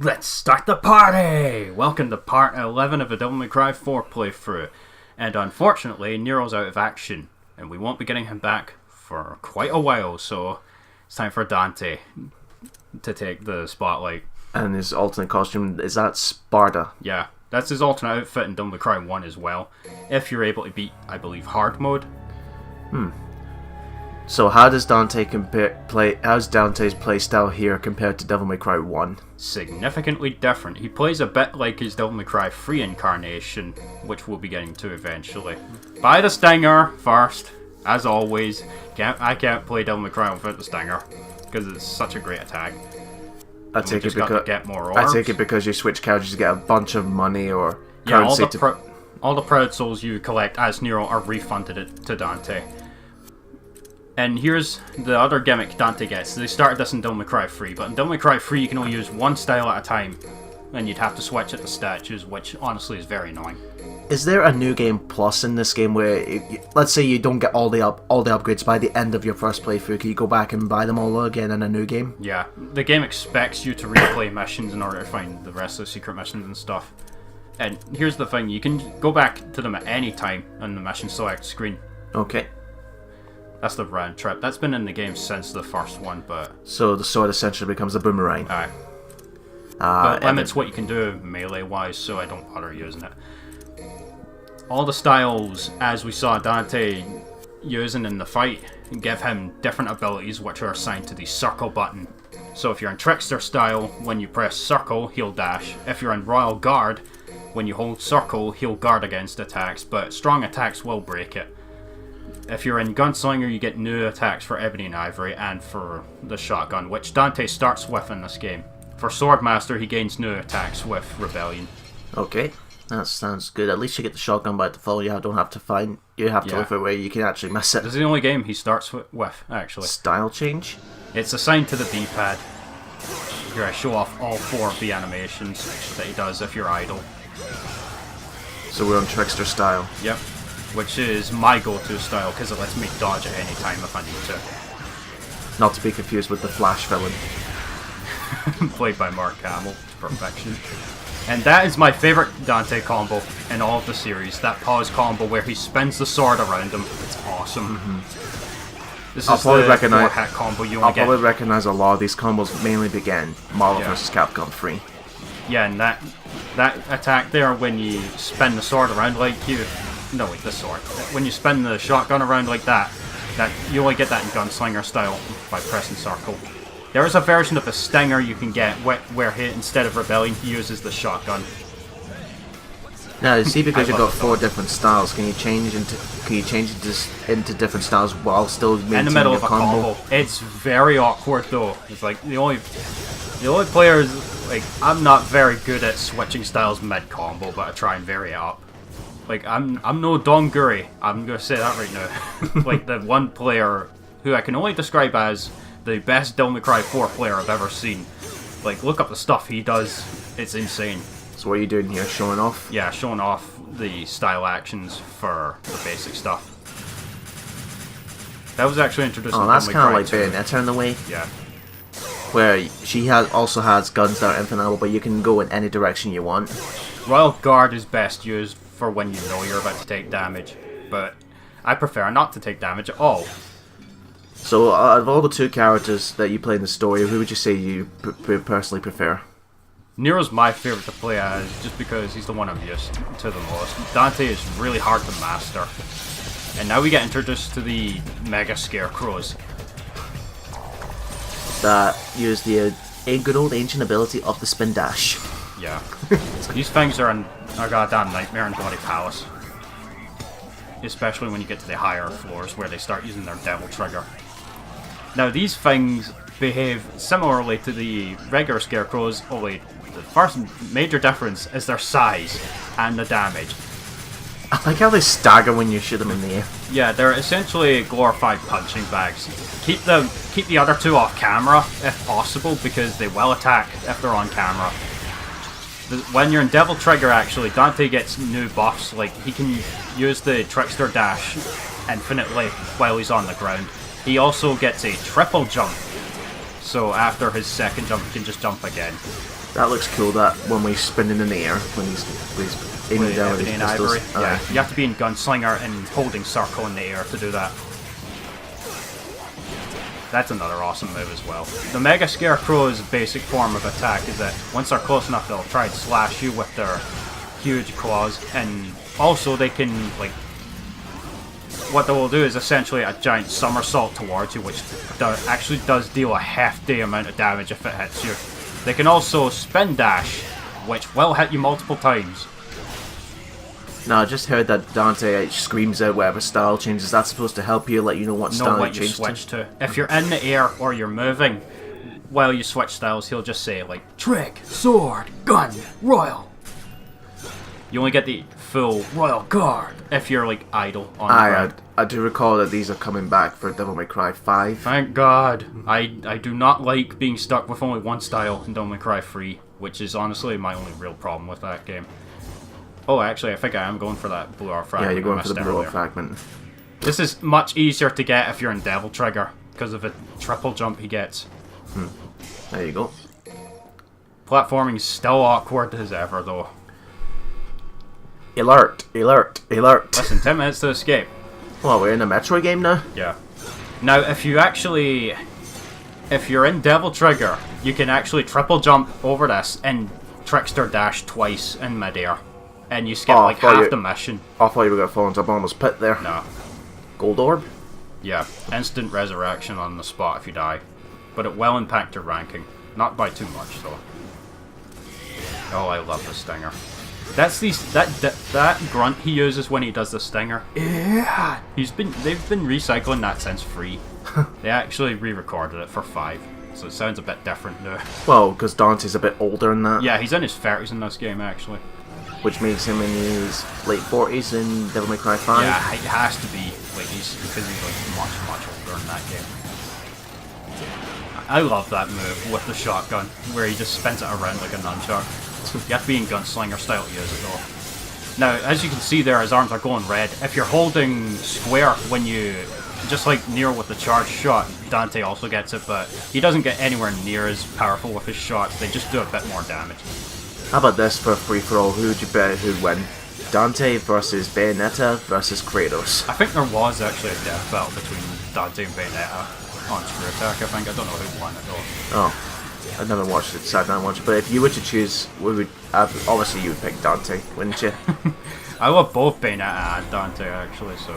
Let's start the party! Welcome to part 11 of the Devil May Cry 4 playthrough. And unfortunately, Nero's out of action, and we won't be getting him back for quite a while, so it's time for Dante to take the spotlight. And his alternate costume, is that Sparta? Yeah, that's his alternate outfit in Devil May Cry 1 as well, if you're able to beat, I believe, hard mode. So how does Dante how's Dante's playstyle here compared to Devil May Cry 1? Significantly different. He plays a bit like his Devil May Cry 3 incarnation, which we'll be getting to eventually. Buy the stinger first, as always. I can't play Devil May Cry without the stinger, because it's such a great attack. I take it because you switch characters to get a bunch of money or currency. All the Proud Souls you collect as Nero are refunded to Dante. And here's the other gimmick Dante gets. They started this in Devil May Cry 3, but in Devil May Cry 3 you can only use one style at a time, and you'd have to switch at the statues, which honestly is very annoying. Is there a new game plus in this game where, let's say you don't get all the upgrades by the end of your first playthrough, can you go back and buy them all again in a new game? Yeah, the game expects you to replay missions in order to find the rest of the secret missions and stuff. And here's the thing, you can go back to them at any time on the mission select screen. Okay. That's the round trip. That's been in the game since the first one, but... So the sword essentially becomes a boomerang. Aye. But limits what you can do melee-wise, so I don't bother using it. All the styles, as we saw Dante using in the fight, give him different abilities which are assigned to the circle button. So if you're in Trickster style, when you press circle, he'll dash. If you're in Royal Guard, when you hold circle, he'll guard against attacks, but strong attacks will break it. If you're in Gunslinger, you get new attacks for Ebony and Ivory and for the shotgun, which Dante starts with in this game. For Swordmaster, he gains new attacks with Rebellion. Okay, that sounds good. At least you get the shotgun by default. You don't have to find. You have to look for a way you can actually miss it. This is the only game he starts with, actually. Style change? It's assigned to the D-pad. Here I show off all 4 of the animations that he does if you're idle. So we're on Trickster style. Yep. Which is my go-to style, because it lets me dodge at any time if I need to. Not to be confused with the Flash villain. Played by Mark Hamill to perfection. And that is my favourite Dante combo in all of the series. That pause combo where he spins the sword around him. It's awesome. This is the 4-hit combo you only get. I'll probably recognise a lot of these combos mainly begin Marvel vs. Capcom 3. Yeah, and that attack there when you spin the sword around like you... No, wait, the sword. When you spin the shotgun around like that you only get that in Gunslinger style by pressing circle. There is a version of the Stinger you can get where he, instead of Rebellion, he uses the shotgun. Now, you see, because you've got 4 different styles, can you change into different styles while still maintaining in the middle of a combo? It's very awkward though. It's like the only players, like, I'm not very good at switching styles mid combo, but I try and vary it up. Like, I'm no Donguri, I'm gonna say that right now. Like, the one player who I can only describe as the best Devil May Cry 4 player I've ever seen. Like, look up the stuff he does, it's insane. So what are you doing here, showing off? Yeah, showing off the style actions for the basic stuff. That was actually introduced in that's Devil May kind Cry of like Bayonetta in a way. Yeah. Where she also has guns that are infinite, but you can go in any direction you want. Royal Guard is best used for when you know you're about to take damage, but I prefer not to take damage at all. So, out of all the 2 characters that you play in the story, who would you say you personally prefer? Nero's my favourite to play as, just because he's the one I'm used to the most. Dante is really hard to master. And now we get introduced to the Mega Scarecrows. That use the good old ancient ability of the spin dash. Yeah. These things are a goddamn nightmare in Bloody Palace. Especially when you get to the higher floors where they start using their Devil Trigger. Now these things behave similarly to the regular Scarecrows, only the first major difference is their size and the damage. I like how they stagger when you shoot them in the air. Yeah, they're essentially glorified punching bags. Keep the other 2 off camera if possible, because they will attack if they're on camera. When you're in Devil Trigger, actually, Dante gets new buffs, like he can use the Trickster Dash infinitely while he's on the ground. He also gets a triple jump, so after his second jump he can just jump again. That looks cool, that when we spin it in the air, when he's aiming down with his pistols. Yeah, you have to be in Gunslinger and holding circle in the air to do that. That's another awesome move as well. The Mega Scarecrow's basic form of attack is that once they're close enough, they'll try and slash you with their huge claws, and also they can, like, what they will do is essentially a giant somersault towards you, which actually does deal a hefty amount of damage if it hits you. They can also spin dash, which will hit you multiple times. No, I just heard that Dante screams out whatever style changes. Is that supposed to help you, let you know what style you change switch to? If you're in the air or you're moving while you switch styles, he'll just say, like, trick, sword, gun, royal. You only get the full royal guard if you're, like, idle on the ground. I do recall that these are coming back for Devil May Cry 5. Thank God. I do not like being stuck with only one style in Devil May Cry 3, which is honestly my only real problem with that game. Oh, actually, I think I am going for that blue ore fragment. Yeah, you're going for the blue ore fragment. This is much easier to get if you're in Devil Trigger, because of the triple jump he gets. There you go. Platforming is still awkward as ever, though. Alert! Alert! Alert! Listen, 10 minutes to escape. Well, we're in a Metroid game now? Yeah. Now, if you're in Devil Trigger, you can actually triple jump over this and Trickster dash twice in midair. And you skip like half the mission. I thought you were going to fall into a bottomless pit there. No. Gold orb? Yeah. Instant resurrection on the spot if you die. But it will impact your ranking. Not by too much, though. Oh, I love the stinger. That's that grunt he uses when he does the stinger. Yeah. They've been recycling that since 3. They actually re-recorded it for 5, so it sounds a bit different now. Well, because Dante's a bit older than that. Yeah, he's in his 30s in this game actually. Which makes him in his late 40s in Devil May Cry 5. Yeah, it has to be like because he's like much older in that game. I love that move with the shotgun where he just spins it around like a nunchuck. You have to be in Gunslinger style to use it though. Now, as you can see there, his arms are going red. If you're holding square when you, just like Nero with the charge shot, Dante also gets it, but he doesn't get anywhere near as powerful with his shots. They just do a bit more damage. How about this for a free-for-all? Who would you bet who'd win? Dante versus Bayonetta versus Kratos? I think there was actually a death battle between Dante and Bayonetta on Screw Attack, I think. I don't know who won it though. Oh. I've never watched it, sat down and watched it, but if you were to choose, obviously you would pick Dante, wouldn't you? I love both Bayonetta and Dante actually, so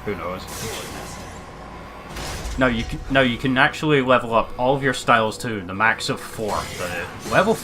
who knows? Now you can actually level up all of your styles to the max of 4. The level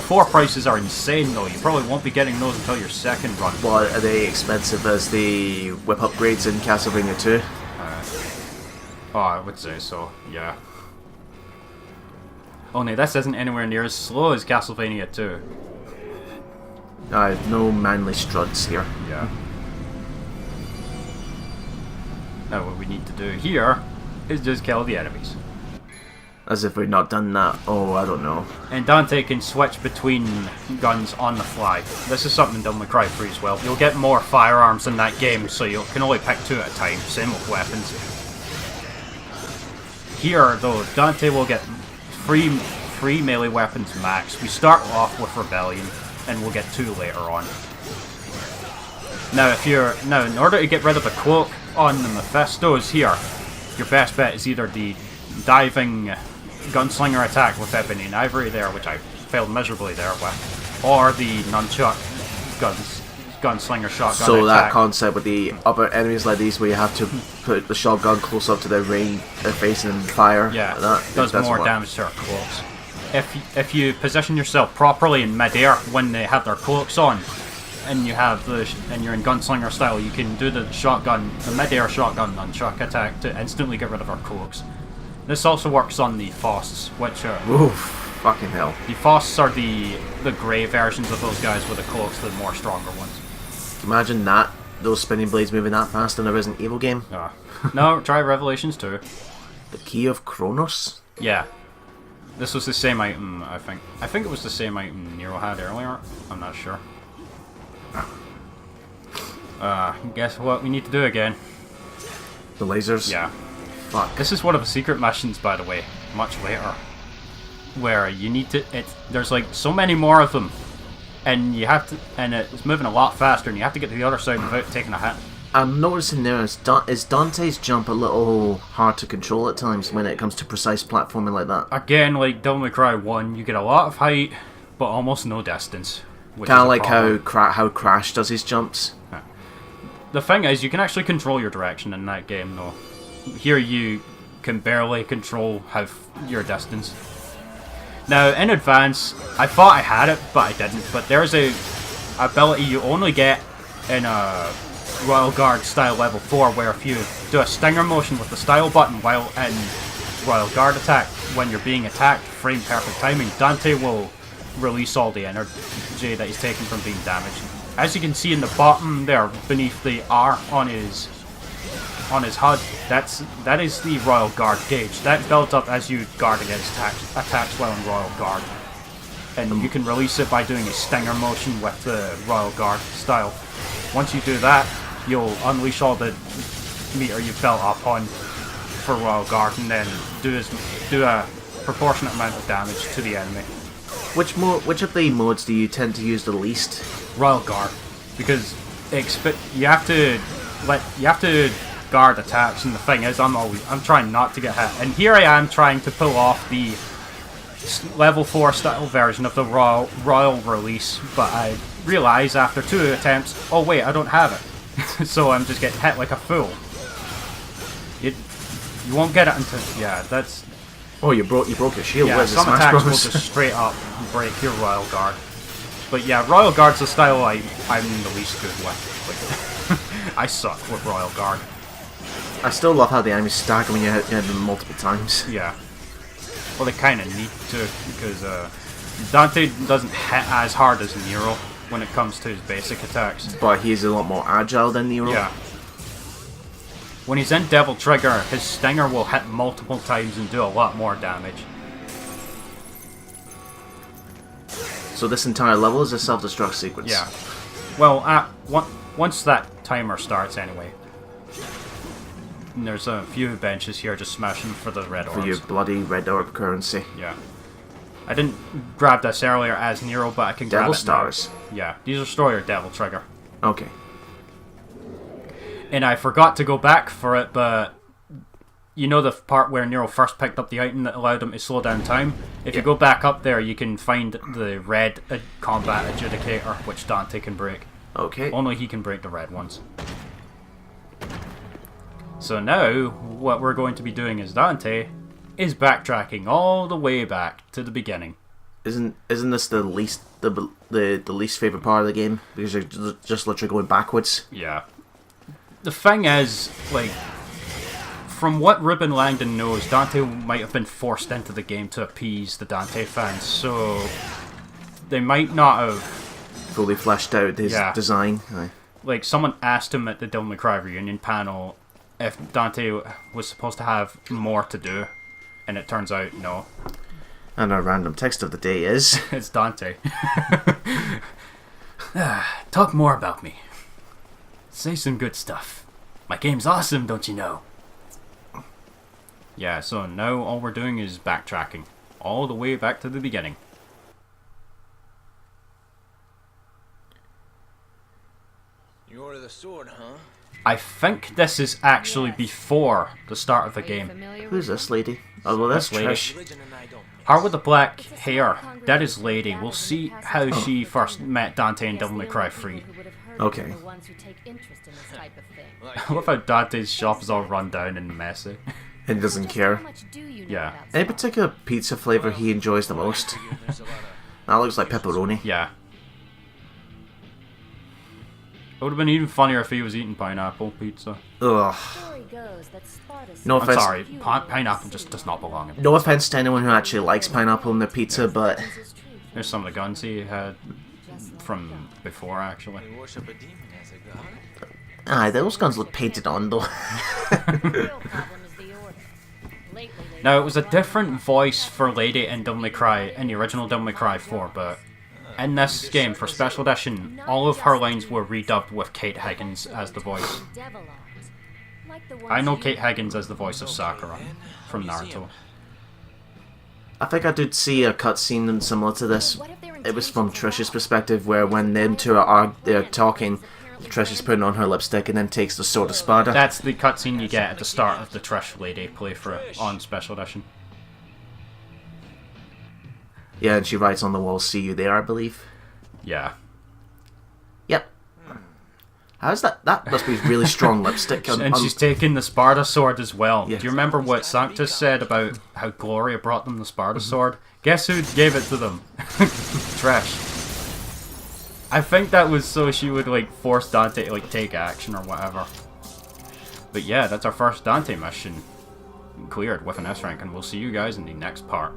4 prices are insane though. You probably won't be getting those until your second run. Well, are they expensive as the whip upgrades in Castlevania 2? Oh, I would say so, yeah. Only this isn't anywhere near as slow as Castlevania 2. I have no manly struts here. Yeah. Now what we need to do here is just kill the enemies. As if we've not done that. Oh, I don't know. And Dante can switch between guns on the fly. This is something in Devil May Cry 3 as well. You'll get more firearms in that game, so you can only pick 2 at a time. Same with weapons. Here, though, Dante will get three melee weapons max. We start off with Rebellion, and we'll get 2 later on. Now, in order to get rid of the cloak on the Mephistos here, your best bet is either the diving gunslinger attack with Ebony and Ivory there, which I failed miserably there with, or the nunchuck gunslinger shotgun so attack. That concept with the other enemies like these where you have to put the shotgun close up to their face and fire. Yeah, that does more damage to their cloaks. If you position yourself properly in midair when they have their cloaks on, and you're in gunslinger style, you can do the midair shotgun nunchuck attack to instantly get rid of our cloaks. This also works on the Fausts, which are... Oof, fucking hell. The Fausts are the grey versions of those guys with the cloaks, the more stronger ones. Imagine that, those spinning blades moving that fast in a Resident Evil game. No, try Revelations 2. The Key of Kronos? Yeah. This was the same item, I think. I think it was the same item Nero had earlier. I'm not sure. Guess what we need to do again? The lasers? Yeah. Fuck. This is one of the secret missions, by the way. Much later. where you need to. There's like so many more of them, and you have to, and it's moving a lot faster, and you have to get to the other side without taking a hit. I'm noticing there is Dante's jump a little hard to control at times when it comes to precise platforming like that. Again, like Devil May Cry 1, you get a lot of height, but almost no distance. Kind of like how Crash does his jumps. Yeah. The thing is, you can actually control your direction in that game, though. Here you can barely control your distance. Now, in advance, I thought I had it, but I didn't. But there's a ability you only get in a Royal Guard style level 4, where if you do a stinger motion with the style button while in Royal Guard attack, when you're being attacked, frame perfect timing, Dante will release all the energy that he's taken from being damaged. As you can see in the bottom there, beneath the R on his HUD, that is the Royal Guard gauge. That builds up as you guard against attacks while in Royal Guard. And you can release it by doing a stinger motion with the Royal Guard style. Once you do that, you'll unleash all the meter you've built up on for Royal Guard, and then do a proportionate amount of damage to the enemy. Which of the modes do you tend to use the least? Royal Guard, because you have to guard attacks, and the thing is, I'm trying not to get hit, and here I am trying to pull off the level 4 style version of the Royal release, but I realize after 2 attempts, oh wait, I don't have it, so I'm just getting hit like a fool. You won't get it until that's. Oh, you broke your shield. Yeah, some attacks will just straight up break your Royal Guard. But yeah, Royal Guard's the style I'm the least good with. I suck with Royal Guard. I still love how the enemies stack when you hit them multiple times. Yeah. Well, they kind of need to, because Dante doesn't hit as hard as Nero when it comes to his basic attacks. But he's a lot more agile than Nero. Yeah. When he's in Devil Trigger, his stinger will hit multiple times and do a lot more damage. So this entire level is a self-destruct sequence? Yeah. Well, once that timer starts anyway. And there's a few benches here just smashing for the red orbs. For your bloody red orb currency. Yeah. I didn't grab this earlier as Nero, but I can grab it now. Devil Stars? Yeah, these restore your Devil Trigger. Okay. And I forgot to go back for it, but you know the part where Nero first picked up the item that allowed him to slow down time? If you go back up there, you can find the red combat adjudicator, which Dante can break. Okay. Only he can break the red ones. So now, what we're going to be doing as Dante is backtracking all the way back to the beginning. Isn't this the least the least favorite part of the game, because you're just literally going backwards? Yeah. The thing is, like, from what Ruben Langdon knows, Dante might have been forced into the game to appease the Dante fans, so they might not have fully fleshed out his design. Aye. Like, someone asked him at the Devil May Cry reunion panel if Dante was supposed to have more to do, and it turns out no. And our random text of the day is... It's Dante. Talk more about me. Say some good stuff. My game's awesome, don't you know? Yeah, so now all we're doing is backtracking. All the way back to the beginning. You order the sword, huh? I think this is actually before the start of the game. Who's this lady? Oh, well, that's lady. Trish. Her with the black hair, that is Lady. We'll see how she first met Dante in Devil May Cry 3. Okay. I love how Dante's shop is all run down and messy. And he doesn't care. Yeah. Any particular pizza flavour he enjoys the most? That looks like pepperoni. Yeah. It would have been even funnier if he was eating pineapple pizza. Ugh. No offense. I'm sorry, pineapple just does not belong in pizza. No offense to anyone who actually likes pineapple in their pizza, but... There's some of the guns he had from before, actually. Aye, those guns look painted on, though. Now, it was a different voice for Lady in Devil May Cry, in the original Devil May Cry 4, but in this game, for Special Edition, all of her lines were redubbed with Kate Higgins as the voice. I know Kate Higgins as the voice of Sakura from Naruto. I think I did see a cutscene similar to this. It was from Trish's perspective, where when them two are they're talking, Trish is putting on her lipstick and then takes the sword of Sparta. That's the cutscene you get at the start of the Trish Lady playthrough on Special Edition. Yeah, and she writes on the wall, "See you there," I believe. Yeah. Yep. How's that? That must be really strong lipstick. And she's taking the Sparta sword as well. Yeah. Do you remember what Sanctus said about how Gloria brought them the Sparta sword? Guess who gave it to them? Trish. I think that was so she would like force Dante to like take action or whatever. But yeah, that's our first Dante mission cleared with an S rank, and we'll see you guys in the next part.